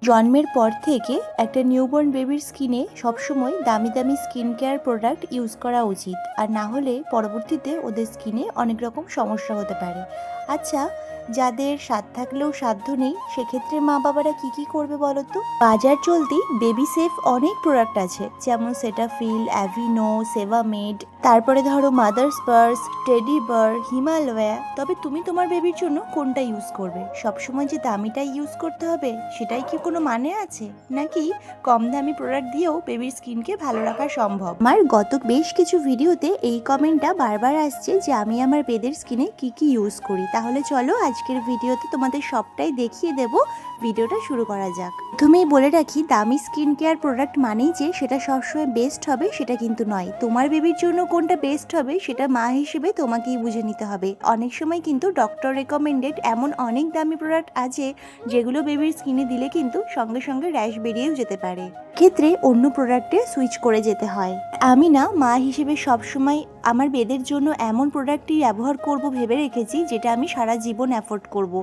জন্মের পর থেকে একটা নিউবর্ন বেবির স্কিনে সবসময় দামি দামি স্কিন কেয়ার প্রোডাক্ট ইউজ করা উচিত, আর না হলে পরবর্তীতে ওদের স্কিনে অনেক রকম সমস্যা হতে পারে। আচ্ছা, যাদের স্বাদ থাকলেও সাধ্য নেই, সেক্ষেত্রে মা বাবারা কি করবে বলো তো? বাজার চলতি বেবি সেফ অনেক প্রোডাক্ট আছে, যেমন সেটাফিল, অ্যাভিনো, সেভামেড, তারপরে ধরো মাদার্স পার্স, টেডি বার, হিমালয়া। তবে তুমি তোমার বেবির জন্য কোনটা ইউজ করবে? সবসময় যে দামিটাই ইউজ করতে হবে সেটাই কি কোনো মানে আছে? নাকি কম দামি প্রোডাক্ট দিয়েও বেবির স্কিনকে ভালো রাখা সম্ভব? আমার গত বেশ কিছু ভিডিওতে এই কমেন্টটা বারবার আসছে যে আমি আমার বেদের স্কিনে কি ইউজ করি। তাহলে চলো আজকের ভিডিওতে তোমাদের সবটাই দেখিয়ে দেব। ভিডিওটা শুরু করা যাক। প্রথমেই বলে রাখি, দামি স্কিন কেয়ার প্রোডাক্ট মানেই যে সেটা সবসময় বেস্ট হবে সেটা কিন্তু নয়। তোমার বেবির জন্য কোনটা বেস্ট হবে সেটা মা হিসেবে তোমাকেই বুঝে নিতে হবে। অনেক সময় কিন্তু ডক্টর রেকমেন্ডেড এমন অনেক দামি প্রোডাক্ট আছে যেগুলো বেবির স্কিনে দিলে কিন্তু সঙ্গে সঙ্গে র্যাশ বেরিয়েও যেতে পারে। ক্ষেত্রে অন্য প্রোডাক্টে সুইচ করে যেতে হয়। আমি না মা হিসেবে সবসময় আমার বেদের জন্য এমন প্রোডাক্টই ব্যবহার করব ভেবে রেখেছি যেটা আমি সারা জীবন অ্যাফোর্ড করব।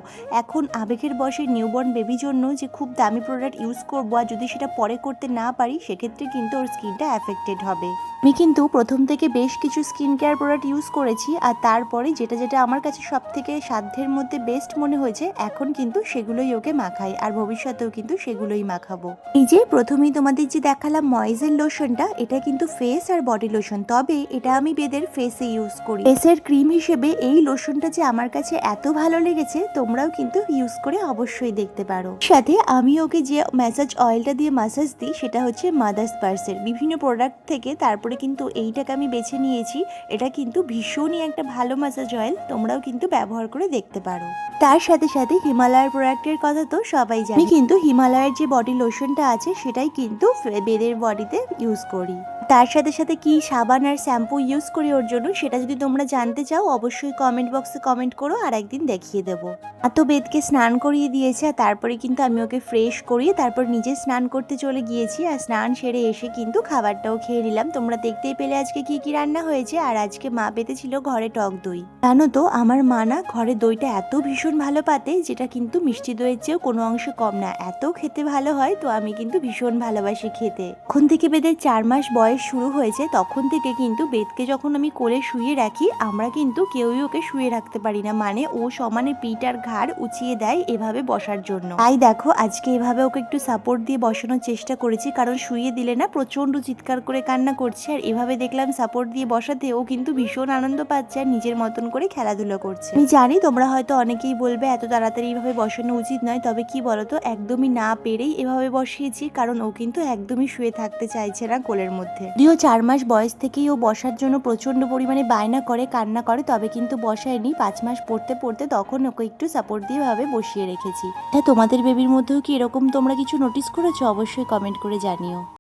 এখন আবেগের বয়সে নিউবর্ন বেবির জন্য যে খুব দামি প্রোডাক্ট ইউজ করবো আর যদি সেটা পরে করতে না পারি, সেক্ষেত্রে কিন্তু ওর স্কিনটা অ্যাফেক্টেড হবে। আমি কিন্তু প্রথম থেকে বেশ কিছু স্কিন কেয়ার প্রোডাক্ট ইউজ করেছি, আর তারপরে যেটা আমার কাছে সব থেকে সাধ্যের মধ্যে বেস্ট মনে হয়েছে, এখন কিন্তু সেগুলোই ওকে মাখাই, আর ভবিষ্যতেও কিন্তু সেগুলোই মাখাবো। এই যে প্রথমেই তোমাদের যে দেখালাম ময়েজেল লোশনটা, এটা কিন্তু ফেস আর বডি লোশন, তবে এটা আমি বেদের ফেসে ইউজ করি। ফেসের ক্রিম হিসেবে এই লোশনটা যে আমার কাছে এত ভালো লেগেছে, তোমরাও কিন্তু ইউজ করে অবশ্যই দেখতে পারো। সাথে আমি ওকে যে ম্যাসাজ অয়েলটা দিয়ে ম্যাসাজ দিই সেটা হচ্ছে মাদার্স পার্সের বিভিন্ন প্রোডাক্ট থেকে। তারপরে কিন্তু এইটাকে আমি বেছে নিয়েছি। এটা কিন্তু ভীষণই একটা ভালো ম্যাসাজ অয়েল, তোমরাও কিন্তু ব্যবহার করে দেখতে পারো। তার সাথে সাথে হিমালয়ের প্রোডাক্টের কথা তো সবাই জানে। আমি কিন্তু হিমালয়ের যে বডি লোশনটা আছে সেটাই কিন্তু বেদের বডিতে ইউজ করি। তার সাথে সাথে কি সাবান আর শ্যাম্পু ইউজ করি ওর জন্য, সেটা যদি তোমরা জানতে চাও অবশ্যই কমেন্ট বক্সে কমেন্ট করো, আর একদিন দেখিয়ে দেবো। আর তো বেদকে স্নান করিয়ে দিয়েছে, আর তারপরে কিন্তু আমি ওকে ফ্রেশ করিয়ে তারপর নিজে স্নান করতে চলে গিয়েছি। আর স্নান সেরে এসে কিন্তু খাবারটাও খেয়ে নিলাম। তোমরা দেখতেই পেলে আজকে কি রান্না হয়েছে। আর আজকে মা পেতেছিল ঘরে টক দই। জানো তো আমার মা না ঘরে দইটা এত ভীষণ ভালো পাতে, যেটা কিন্তু মিষ্টি দইয়ের চেয়েও কোনো অংশ কম না। এত খেতে ভালো হয়, তো আমি কিন্তু ভীষণ ভালোবাসি খেতে। এখন থেকে বেদের 4 মাস বয়স শুরু হয়েছে, তখন থেকে কিন্তু বেদকে যখন আমি কোলে শুয়ে রাখি, আমরা কিন্তু কেউই ওকে শুয়ে রাখতে পারি না, মানে ও সমানে পিঠ আর ঘাড় উঁচিয়ে দেয় এভাবে বসার জন্য। তাই দেখো আজকে এভাবে ওকে একটু সাপোর্ট দিয়ে বসানোর চেষ্টা করেছি, কারণ শুয়ে দিলে না প্রচন্ড চিৎকার করে কান্না করছে। আর এভাবে দেখলাম সাপোর্ট দিয়ে বসাতে ও কিন্তু ভীষণ আনন্দ পাচ্ছে আর নিজের মতন করে খেলাধুলো করছে। আমি জানি তোমরা হয়তো অনেকেই বলবে এত তাড়াতাড়ি এভাবে বসানো উচিত নয়, তবে কি বলতো, একদমই না পেরেই এভাবে বসিয়েছি, কারণ ও কিন্তু একদমই শুয়ে থাকতে চাইছে না কোলের মধ্যে। যদিও 4 মাস বয়স থেকেই ও বসার জন্য প্রচন্ড পরিমাণে বায়না করে, কান্না করে, তবে কিন্তু বসায়নি। 5 মাস পড়তে পড়তে তখন ওকে একটু সাপোর্ট দিয়ে ভাবে বসিয়ে রেখেছি। হ্যাঁ, তোমাদের বেবির মধ্যেও কি এরকম তোমরা কিছু নোটিস করেছো? অবশ্যই কমেন্ট করে জানিও।